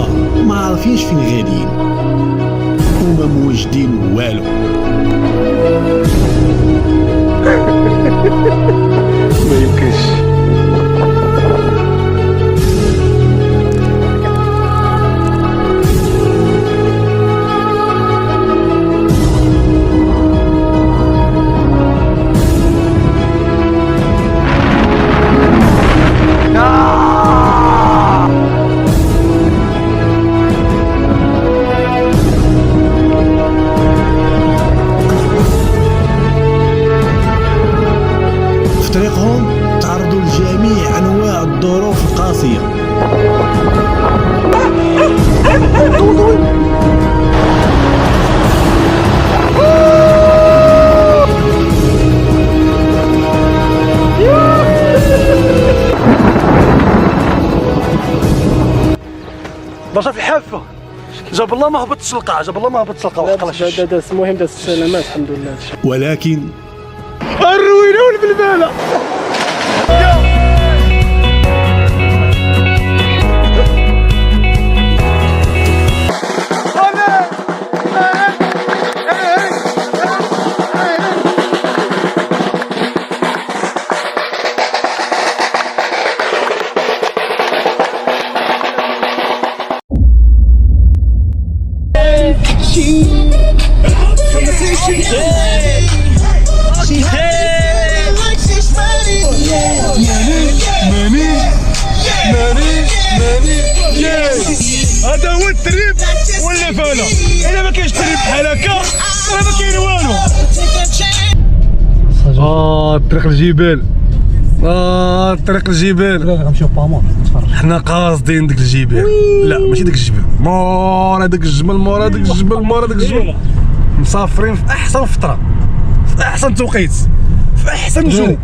هما ما عارفينش فين غاديين وما موجدين والو. ما يمكنش. في طريقهم تعرضوا لجميع انواع الظروف القاسيه. برشا في الحافه جاب الله ما هبطش القاع، جاب الله ما هبطش القاع. داز المهم داز السلامات الحمد لله. ولكن الروينه بالباله. هذا هو التريب ولا فانا؟ الا ما كاينش تريب بحال هكا راه ما كاين والو. طريق الجبال، طريق الجبال. غنمشيو بامون نتفرج. حنا قاصدين ديك الجبال. لا ماشي ديك الجبال، مور هذاك الجبل، مور هذاك الجبل، مور هذاك الجبل. مسافرين في احسن فتره، في احسن توقيت، في احسن جو،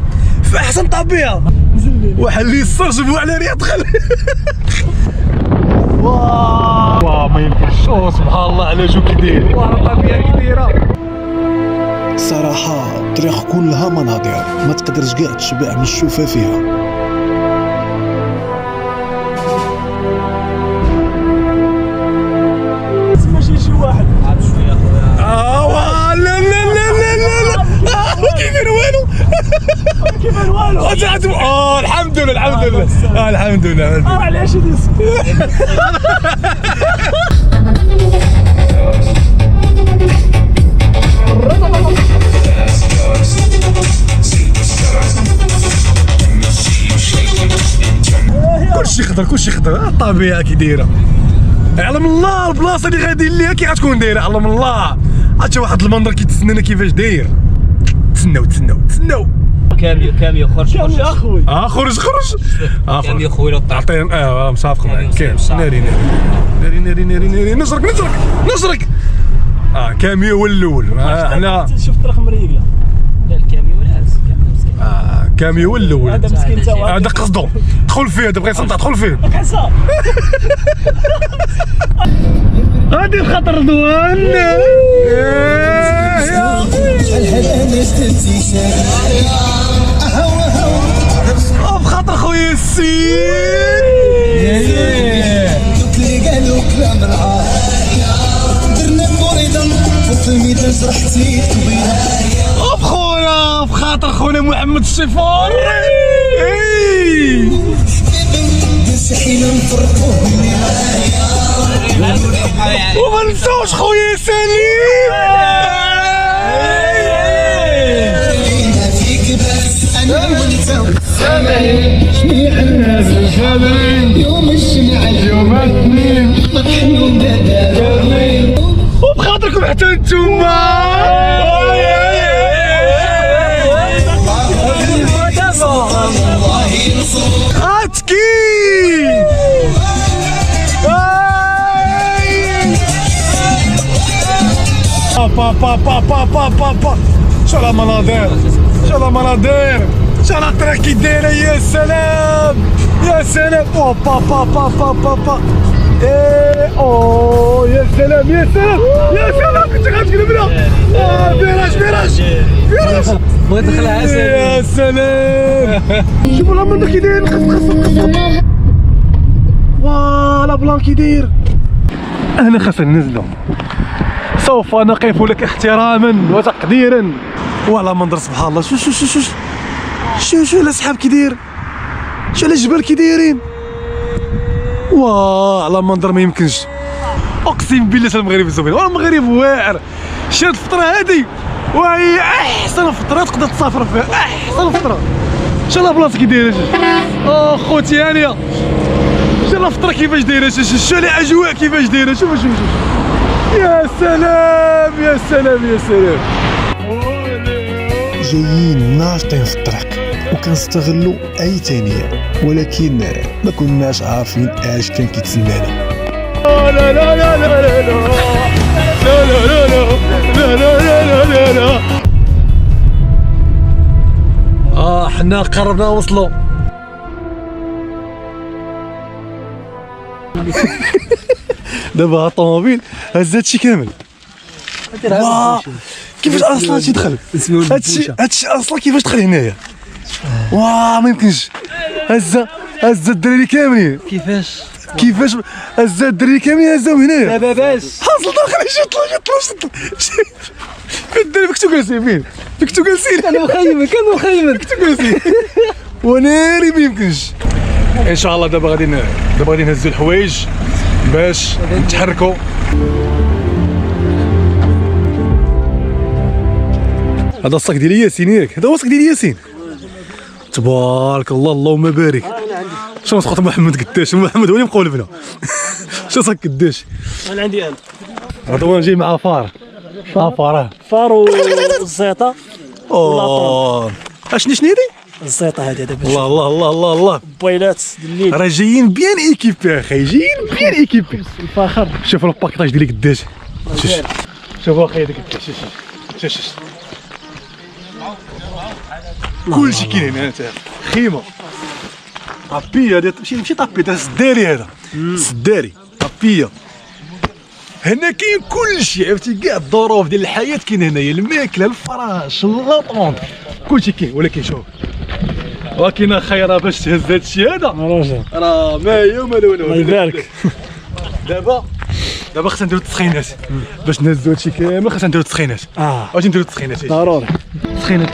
في احسن طبيعه. واحد اللي يسترجبوا على رياض خل. واه ما يمكنش. سبحان الله على جو كي داير، واه الطبيعه كي دايره. صراحه الطريق كلها مناظر ما تقدرش كاع تشبع من الشوفه فيها. ماشي شي واحد عاد شويه خويا. لا لا لا لا لا ما كيدير والو. كيفاش والو. الحمد لله الحمد لله الحمد لله. علاش ديس كلشي خضر الطبيعه كي دايره. علم الله البلاصه اللي غادي ليها كي غتكون دايره. علم الله عاد شي واحد المنظر كيتسنانا كيفاش داير. تسناو كاميو خرج اخوي. خرج كاميو خويا عطينا مصافق معاك. كاين ناري نزرك. كاميو هو الاول. حنا شوف الطريق مريقله. لا الكاميو لاز كاميو هو الاول. هذا مسكين تا واحد. هذا قصدو دخل فيه، هذا بغى يصنع دخل فيه. حساب هادي الخطر رضوان. بخاطر خويا السيد. دوك اللي قالوا كلام العار درنا مريضا فوق الميدان جرحتي طويله. بخويا بخاطر خونا محمد الصفار. مستحيل نفرقوه من وما نساوش خويا سليم. فيك بس انا وانت جميع الناس الجبين يوم الجمعة يوم الاثنين مطحنون دابا وبخاطركم حتى نتوما. عاتكي با شو لا مناظر، شو لا مناظر، شو لا الطريق كي دايره. يا سلام يا سلام. با يا سلام يا سلام يا سلام. كنت غتقلب لها. فيراج بغيت ندخلها يا سلام. شوفوا لا منو كي داير. خص فوالا بلان كي داير. انا خاصنا ننزلوا، سوف نقف لك احتراما وتقديرا. وعلى منظر سبحان الله، شو شو شو شو شو شو الاسحاب كي داير، شو على الجبال كي دايرين، واه على منظر ما يمكنش. اقسم بالله المغرب زوين، المغرب واعر. شاد الفطره هذه وهي احسن فطره تقدر تسافر فيها، احسن فطره. شو لا بلاصه كي دايره خوتي هانيه، شو لا فطره كيفاش دايره، شو الاجواء كيفاش دايره، شوف شوف شوف، يا سلام يا سلام يا سلام. جايين ناشطين في الطريق وكنستغلوا اي ثانيه، ولكن ما كناش عارفين اش كان كيتسنانا. لا لا لا لا لا لا لا لا لا لا لا لا. حنا قربنا نوصلوا. دابا الطوموبيل هز هادشي كامل. واه كيفاش اصلا تيدخل هادشي اصلا كيفاش دخل هنايا، واه ما يمكنش. هز الدراري كاملين، كيفاش هز الدراري كاملين هزاو هنايا. دابا باش حاصل داخل يطلع فين الدراري فيكتو جالسين، فيكتو جالسين. كانوا مخيمين فيكتو جالسين وناري ما يمكنش. ان شاء الله دابا غادي نهزوا الحوايج باش نتحركوا. هذا الصاك ديال ياسين ياك، هذا هو الصاك ديال ياسين. تبارك الله اللهم بارك. شنو سقط محمد قداش، محمد هو اللي مقولبنا. شو صاك قداش؟ انا عندي هذا هو جاي مع فار فار والزيطه. اوه شنو هذه؟ الزيطه هذه دابا. الله الله الله الله الله، بويلات الليل راه جايين بيان ايكيبي اخي، جايين بيان ايكيبي. الفخر. شوف الباكيطاج ديالي قداش، شوف اخي هذاك قداش، شوف كلشي كاين هنا. انت خيمه طابيه هذه، ماشي طابيه، هذا السداري، هذا السداري طابيه. هنا كاين كلشي، عرفتي كاع الظروف ديال الحياه كاين هنايا، الماكله الفراش اللاطوند كلشي كاين. ولكن شوف ولكن خير باش تهز هادشي هذا راه ما هي وما لونه. الله يبارك. دابا خصنا نديرو التسخينات باش نهزو هادشي كامل. خصنا نديرو التسخينات، واش نديرو التسخينات ضروري. تسخينات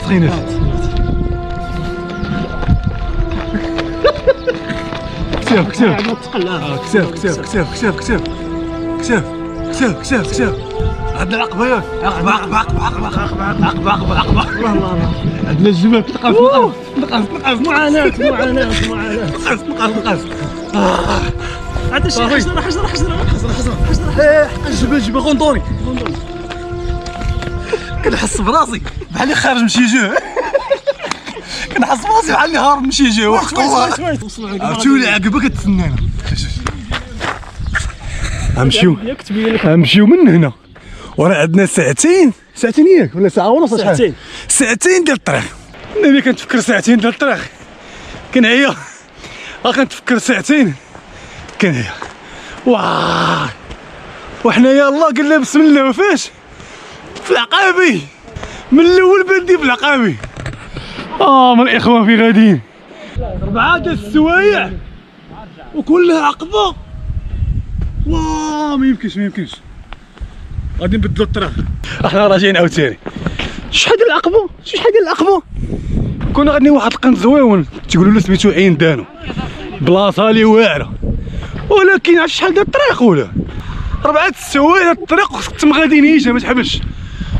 كساف عندنا العقبه ياك، عقبه عندنا الجبل. نقص معاناه. عاد شي حجره. الجبل غونطوني. كنحس براسي بحال اللي خارج من شي جهه، كنحس براسي بحال اللي هارب من شي جهه. عرفتوا لي عقبه كتسنانا. غنمشيو من هنا، وراه عندنا ساعتين ياك ولا ساعه ونص؟ ساعتين ديال الطريق. انا كنتفكر ساعتين ديال الطريق كنعيا، كنتفكر ساعتين كنعيا. واه وحنا يلاه قلنا بسم الله وفاش في العقابي، من الاول بندي في العقابي. من الاخوان في غاديين 4 ديال السوايع وكلها عقبه. واه ما يمكنش غادي نبدلو الطريق. احنا راجعين عاوتاني. شحال ديال العقبه كنا غادي واحد القنت زويون تيقولوا له سميتو عين دانو، بلاصه لي واعره، ولكن عرفت شحال ديال الطريق ولا 4 السوايع الطريق تم غادي نيجا ما تحبش.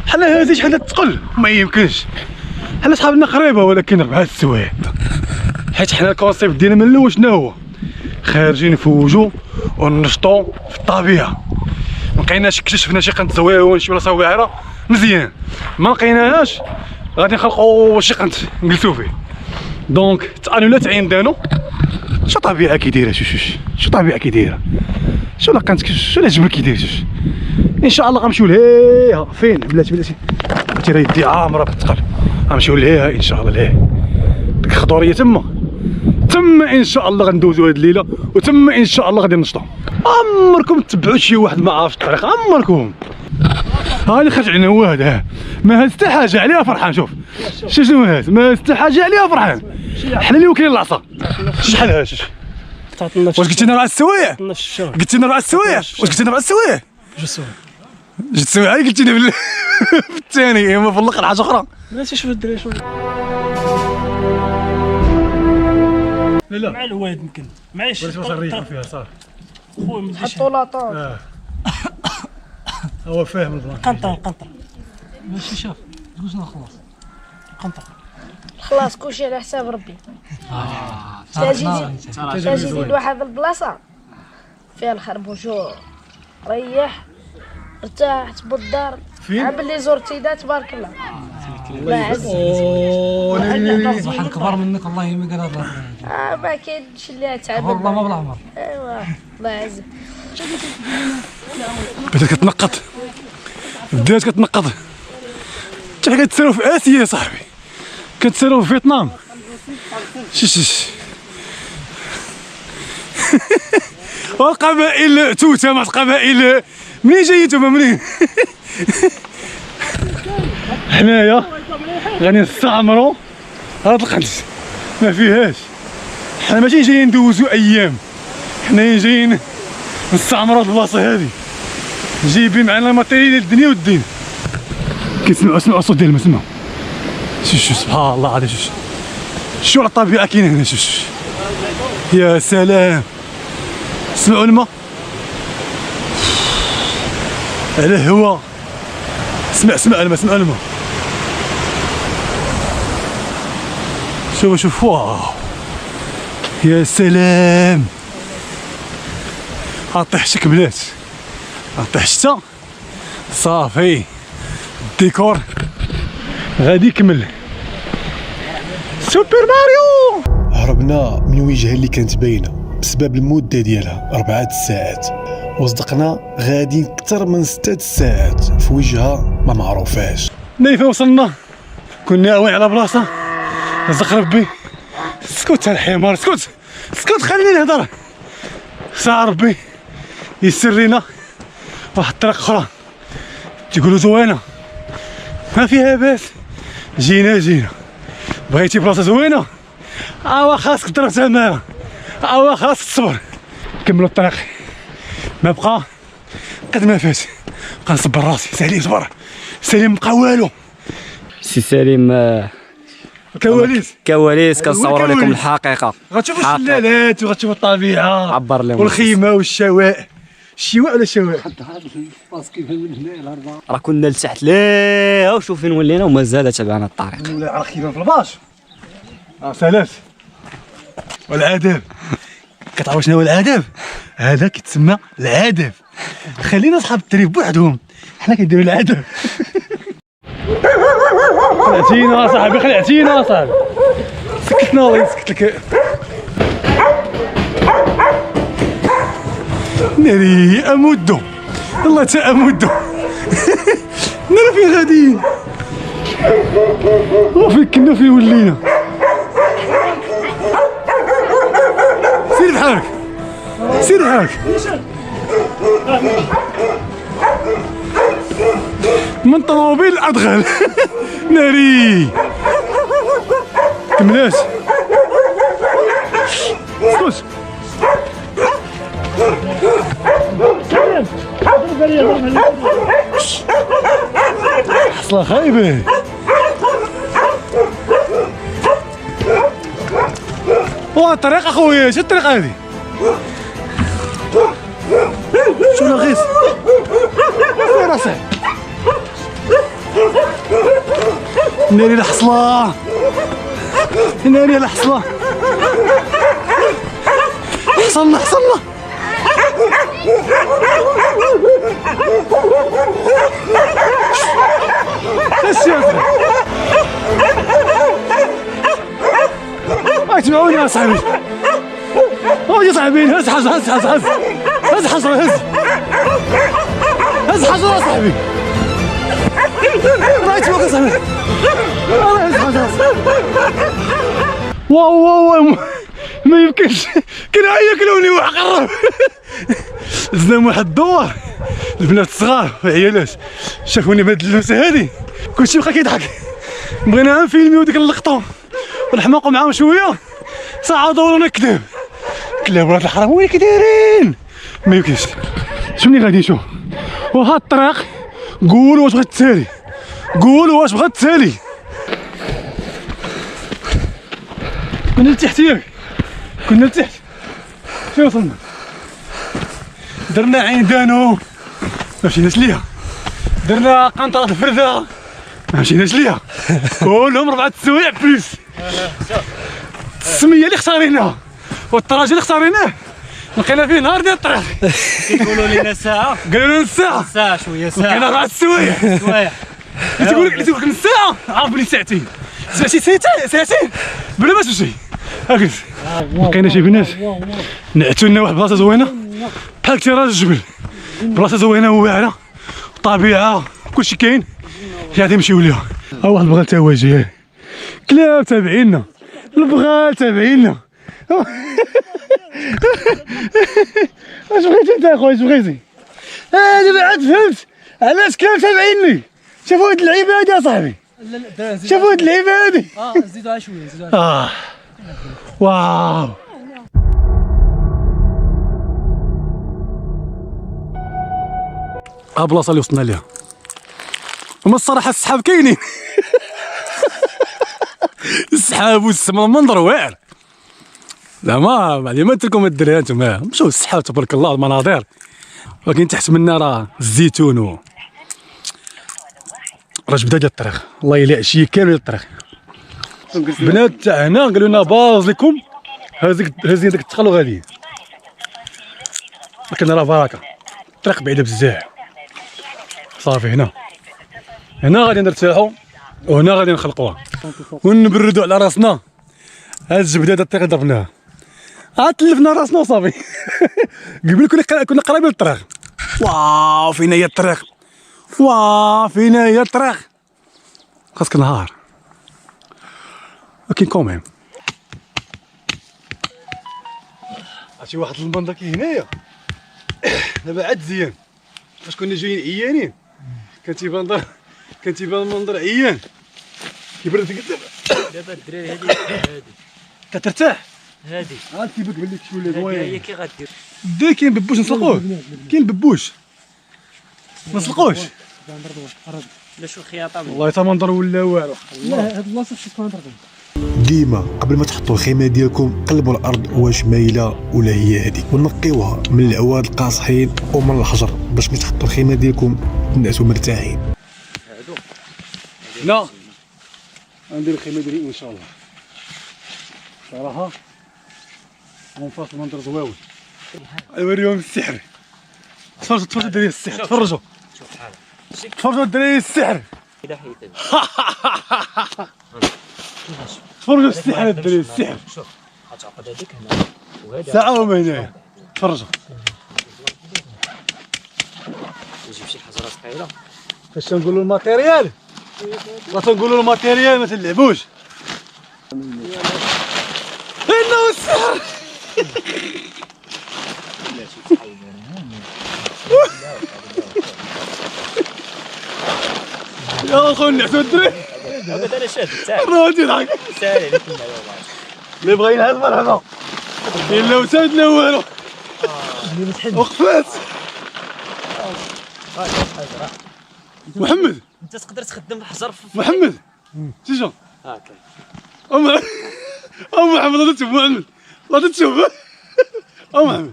حنا هذه شحال تقل ما يمكنش. حنا صحابنا قريبه ولكن 4 السوايع، حيت حنا الكونسيبت ديالنا من الاول شنو هو؟ خارجين نفوجو ونشطو في الطبيعه. ما لقيناش اكتشفنا شي قنت زويون شي بلاصه واعره مزيان، ما لقيناهاش غادي نخلقوا شي قنت نجلسوا فيه. دونك تانولات عين دانو. شو طبيعه كي دايره، شو طبيعه كي دايره، شو لا قنت، شو لا جبل كي داير. ان شاء الله غنمشيو لهيها. فين بلاتي راه يدي عامره بالثقل. غنمشيو لهيها ان شاء الله، لهيه ديك الخضوريه تما ان شاء الله غندوزو هاد الليله، وتم ان شاء الله غادي نشطو. عمركم تبعوا شي واحد ما عارفش الطريق؟ عمركم؟ ها اللي خرج علينا هو هذا، ما هز حتى حاجه عليها فرحان. شوف شنو هز، ما هز حتى حاجه عليها فرحان. حنا اللي وكلين العصا. شحال هاش واش قلتي لنا 4 السوايع؟ قلت لنا 4 السوايع؟ واش قلتي لنا 4 السوايع؟ جوج سوايع قلتي لنا في الثاني، اما في الاخر حاجه اخرى. ماشي شوف الدراري شوف لا مع الواد يمكن معليش فيها صافي خويا ما تجيش حطوا لاطون هو فاهم قنطر ماشي شوف دوزنا خلاص قنطر خلاص كلشي على حساب ربي. تجي لواحد البلاصه فيها الخير بونجور ريح ارتاح تبو الدار عمل لي زورتيدا تبارك الله. الله يعز واحد كبر منك الله يهمك هذا ما كاينش اللي تعب والله ما بالعمر. ايوا الله يعز بدات كتنقط بدات كتنقط حتى حنا كنتسالو في اسيا صاحبي كنتسالو في فيتنام شش والقبائل توته مع القبائل منين جايين نتوما منين حنايا غادي نستعمروا هاد القنت ما فيهاش حنا ماشي جايين ندوزو ايام حنايا جايين نستعمروا هاد البلاصه هادي جايبين معنا الماتيريال ديال الدنيا والدين كنسمعوا الصوت ديال الماء سمعوا شوف سبحان الله العظيم شو على الطبيعه كاينه هنا شوف يا سلام سمعوا الماء على الهواء اسمع الماء شوف واو يا سلام غطيح شك بلات غطيح شتا صافي الديكور غادي يكمل سوبر ماريو. هربنا من وجهه اللي كانت باينه بسبب المده ديالها 4 ساعات وصدقنا غادي اكثر من 6 ساعات في وجهه ما معروفاش. نايفه وصلنا كنا اوين على بلاصه رزق ربي اسكت الحمار اسكت خليني نهضر ساعة ربي يسر لينا واحد الطريق اخرى تيقولوا زوينه ما فيها باس جينا بغيتي بلاصه زوينه خاصك تضرب تماره خاصك تصبر كملوا الطريق ما بقى قد ما فات بقى نصبر راسي سالم صبر سالم بقى والو سي سليم كواليس كنصوروا لكم الحقيقه غتشوفوا الشلالات وغتشوفوا الطبيعه عبر لهم والخيمه والشواء ولا الشواء راه كنا لتحت ليه وشوف فين ولينا ومازال تبعنا الطريق ولا راه خيمه في الباش سلام والعذاب كتعرفوا شنو هو العذاب هذا كيتسمى العذاب خلينا اصحاب التريف بوحدهم حنا كنديروا العذاب خلعتينا صاحبي سكتنا الله يسكت لك ناري امودو الله تامودو ناري فين غاديين وفين كنا فين ولينا سير بحالك من طوموبيل الادغال ناري كملاش اسكت حصله خايبه الطريق اخويا شو الطريق هذه شنو غيث وين راسك ناري الحصله حصلنا السياسة اسمعوني يا صاحبي يا صاحبي هز حصل يا صاحبي رايت وقت صاحبي واو ما يمكنش كانوا ياكلوني وقرب زدنا واحد الدوار البنات الصغار والعيالات شافوني بهاد اللوسه هادي كلشي بقى كيضحك بغينا نفيلميو ديك اللقطه ونحماقو معاهم شويه ساعه دورنا كذاب كلاب ولاد الحرام وين كدايرين؟ ما يمكنش. شنو غادي نشوف؟ وها الطريق قولوا واش بغات تسالي، قولوا واش بغات تسالي. كنا لتحت ياك، كنا لتحت. فين وصلنا؟ درنا عين دانو ما مشيناش ليها، درنا قنطرة الفردة ما مشيناش ليها، كلهم 4 سوايع بلوس. السمية اللي اختاريناها والطراجة اللي اختاريناه لقينا فيه نهار ديال الطريق. كيقولوا لنا ساعة، قالوا لنا الساعة ساعة شوية ساعة لقينا 4 سوايع. سوايع اللي تقول لك من الساعة عارف بلي ساعتين بلا ما تمشي. هاكا لقينا شي بنات نعتو لنا واحد البلاصة زوينة بحال تراج الجبل، بلاصة زوينة واعرة طبيعة كلشي كاين غادي نمشيو ليها. ها واحد البغال تا هو جاي، كلاب تابعينا، البغال تابعينا. اش بغيتي انت اخويا اش بغيتي؟ دابا عاد فهمت علاش كلاب تابعيني. شوفوا هاد اللعيبة هادي يا صاحبي، شوفوا هاد اللعيبة هادي. زيدوها شويه زيدوها. واو ها بلاصة اللي وصلنا ليها. هما الصراحة السحاب كاينين. السحاب والسما المنظر واعر زعما. بعد ما قلت لكم الدراري انتوما مشاو السحاب تبارك الله المناظر، ولكن تحت منا راه الزيتون و راه جبده ديال الطريق. والله الا عشيه كامل الطريق. بنات تاع هنا قالوا لنا باز لكم هازين داك التخل وغاديين، ولكن راه بركه الطريق بعيده بزاف. صافي هنا غادي نرتاحوا وهنا غادي نخلقوها ونبردوا على راسنا. هاد الجبده ديال الطريق ضربناها عاد تلفنا راسنا وصافي. قبل كنا قريبين للطريق. واو فينا هي الطريق، واو فينا هي الطريق. خاصك نهار ولكن كوميم. عرفتي واحد المنظر كي هنايا دابا عاد زيان. فاش كنا جايين عيانين كان تيبان المنظر عيان كيبرد فيك. دابا الدراري هادي كترتاح هادي عاد كيبان لك شي ولا هي زوين. كي غدير. دي كاين ببوش نسلقوه، كاين ببوش ما نسلقوش. لا شو الخياطة والله تا منظر ولا واعر. لا هاد البلاصه خصك تكون نضربها. ديما قبل ما تحطوا الخيمه ديالكم قلبوا الارض واش مايله ولا هي هذه، ونقيوها من العواد القاصحين ومن الحجر باش ملي تحطوا الخيمه ديالكم تنعسوا مرتاحين. هنا غندير الخيمه ديالي ان شاء الله. صراحه غنفاصل المنظر زويون. نوريهم السحر. تفرجوا الدراري السحر، تفرجوا الدراري السحر. تفرجوا السحر الدراري السحر. شوف غتعقد هذيك هنا وهذا ساعة وما هنايا. تفرجوا نجيب شي حجرة صغيرة. فاش تنقولوا الماتيريال ما تنقولوا الماتيريال ما تلعبوش. انه السحر. يا اخو نعسوا الدراري. هذا انا شاد تاعي راه تضحك. ساهل عليك اللي بغا ينعس مرحبا. كاين لا وساد لا والو. وقفات محمد. انت تقدر تخدم الحجر في محمد شوف هاكا. محمد لا تشوف محمد لا تشوف محمد.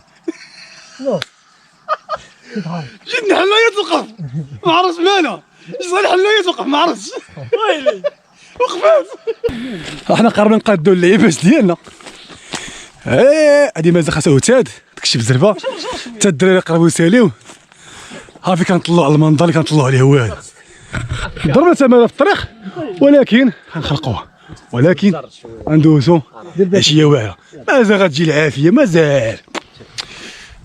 جد حلاية توقف ما عرفتش مالها. صالح حلاية توقف ما عرفتش. ويلي وقفات. احنا قررنا نقادو اللعيبات ديالنا. هادي مازال خاصها وتاد داكشي بزربه حتى الدراري قربوا يساليو. ها في كنطلعوا على المنظر اللي كنطلعوا عليه واعر. ضربنا تماره في الطريق ولكن غنخلقوها، ولكن غندوزو عشيه واعره. مازال غتجي العافيه.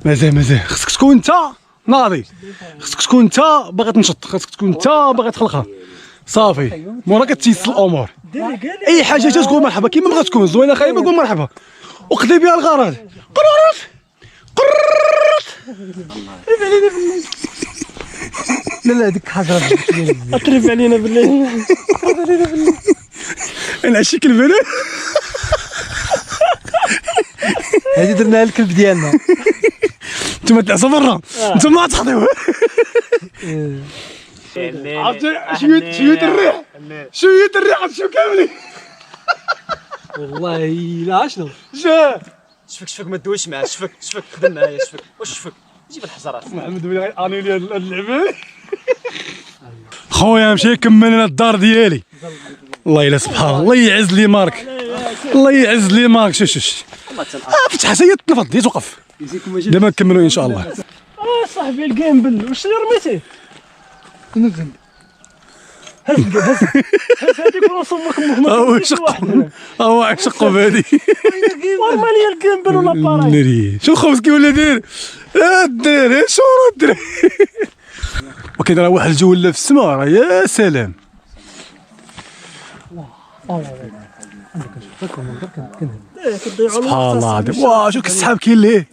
مازال خصك تكون انت ناضي، خصك تكون انت باغي تنشط، خصك تكون انت باغي تخلقها. صافي مورا كتيسر الامور. اي حاجه تقول مرحبا كيما بغات تكون زوينه خايبه قول مرحبا وقضي بها الغرض. قررت لا ديك حجره اطرف علينا بالله. انا عشيك البنات. هذه درناها الكلب ديالنا. انتم تعسوا برا انتم ما تحضيوه. شويه الريح شو كاملين. والله لا شنو جا شفك ما تدويش معاه، شفك خدم معايا، شفك جيب الحجرات. محمد بن عاني لي هاد اللعبه. خويا نمشي نكمل انا الدار ديالي. الله الا سبحان الله يعز لي مارك، الله يعز لي مارك. شوش فتح سيد تنفض توقف دابا نكملوا ان شاء الله. صاحبي الجيمبل واش رميتيه؟ نزل هز هذيك ورسمك هو شق هو عشقوا بهادي. ورمالي الجيمبل ولا باراي. ناري شو خبزكي ولا داير الدراري شو راه الدراري. وكاين راه واحد الجوله في السماء راه يا سلام. سبحان الله العظيم. واه شوف السحاب كاين ليه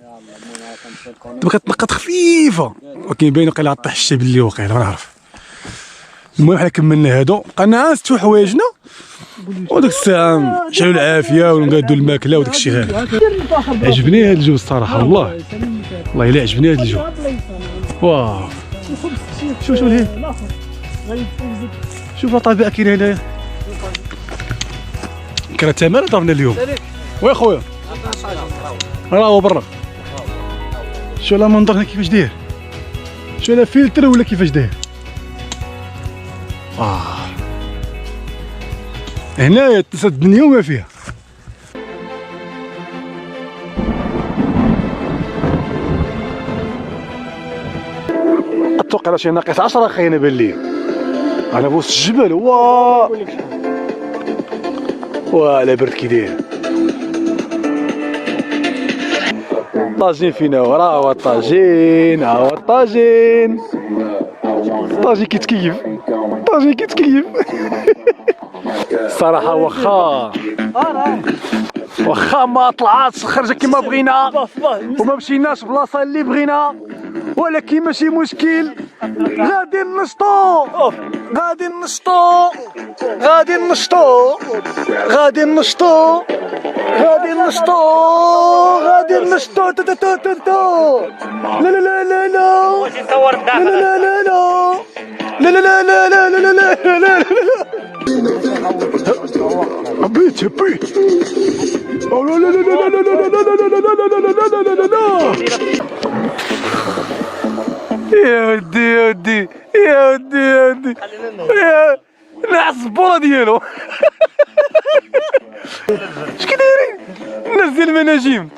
دابا كتنقط خفيفه، ولكن باين وقيلا غطيح الشتا باللي وقيلا ما نعرف. المهم حنا كملنا هادو، بقينا 6 حوايجنا وديك الساعه نشعلوا العافيه ونقادوا الماكله وداك الشيء هذا. عجبني هذا الجو الصراحه والله، والله الا عجبني هذا الجو. واو شوف لهيه، شوف الطبيعه كاينه هنايا. كان تمام ضربنا اليوم. ويا خويا راه هو برا. شو لا منظر هنا كيفاش داير، شو لا فلتر ولا كيفاش داير. هنايا تسد الدنيا وما فيها. اتوقع راه شي ناقص 10 خاينه بان ليا. انا بوسط الجبل. واه لا برد كي داير. طاجين فينا وراه هو الطاجين، ها هو الطاجين. طاجين كيتكيف الصراحه. واخا ما طلعاتش خرجه كما بغينا وما مشيناش بلاصه اللي بغينا، ولكن ماشي مشكل. غادي نشطو لا لا لا لا لا واش نصور الداخل. لا لا لا لا لا لا لا لا لا لا لا لا عبيت لا لا لا لا لا لا لا لا. يا ودي يا نعس البوره ديالو. اش كدايرين الناس ديال المناجم.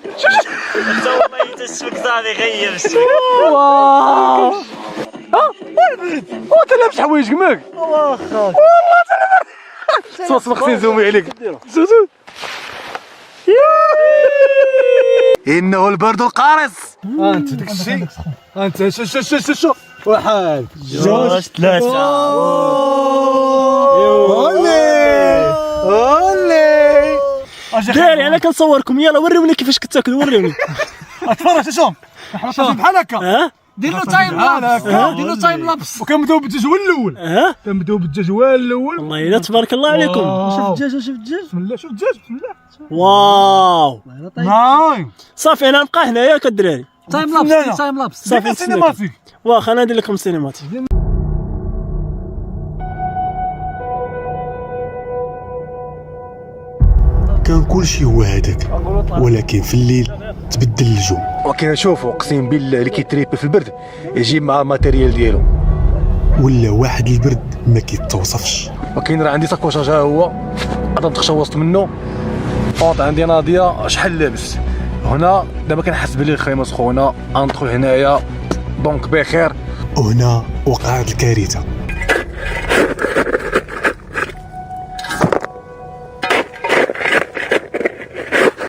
والله حتى السوق صافي غير السوق. واه والبرد تلبس حوايجك ماك. والله تلبس صوص خصني نزومي عليك. انه البرد القارص. انت داك الشيء انت شو 1 2 3. اولي داري انا كنصوركم. يلا وريوني كيفاش كتاكلوا. وريوني اتفرج شوف حنا بحال هكا. دير له تايم لابس. وكنبداو بالدجاج الاول. والله الا تبارك الله عليكم. شوف الدجاج بسم الله. شوف الدجاج بسم الله. واو نايم. صافي انا نبقى هنايا ياك الدراري. تايم لابس صافي سينماتيك. واخا انا ندير لكم سينماتيك. كان كلشي هو هذاك، ولكن في الليل تبدل الجو. وكاين شوفوا اقسم بالله اللي كيتريبي في البرد يجيب مع الماتيريال ديالو. ولا واحد البرد ما كيتوصفش. وكاين راه عندي ساكوش ها هو غادي نتخشوصت منه. فوط عندي ناضيه شحال لابس هنا. دابا كنحس بلي الخيمه سخونه. غندخل هنايا دونك بخير. وهنا وقعت الكارثه.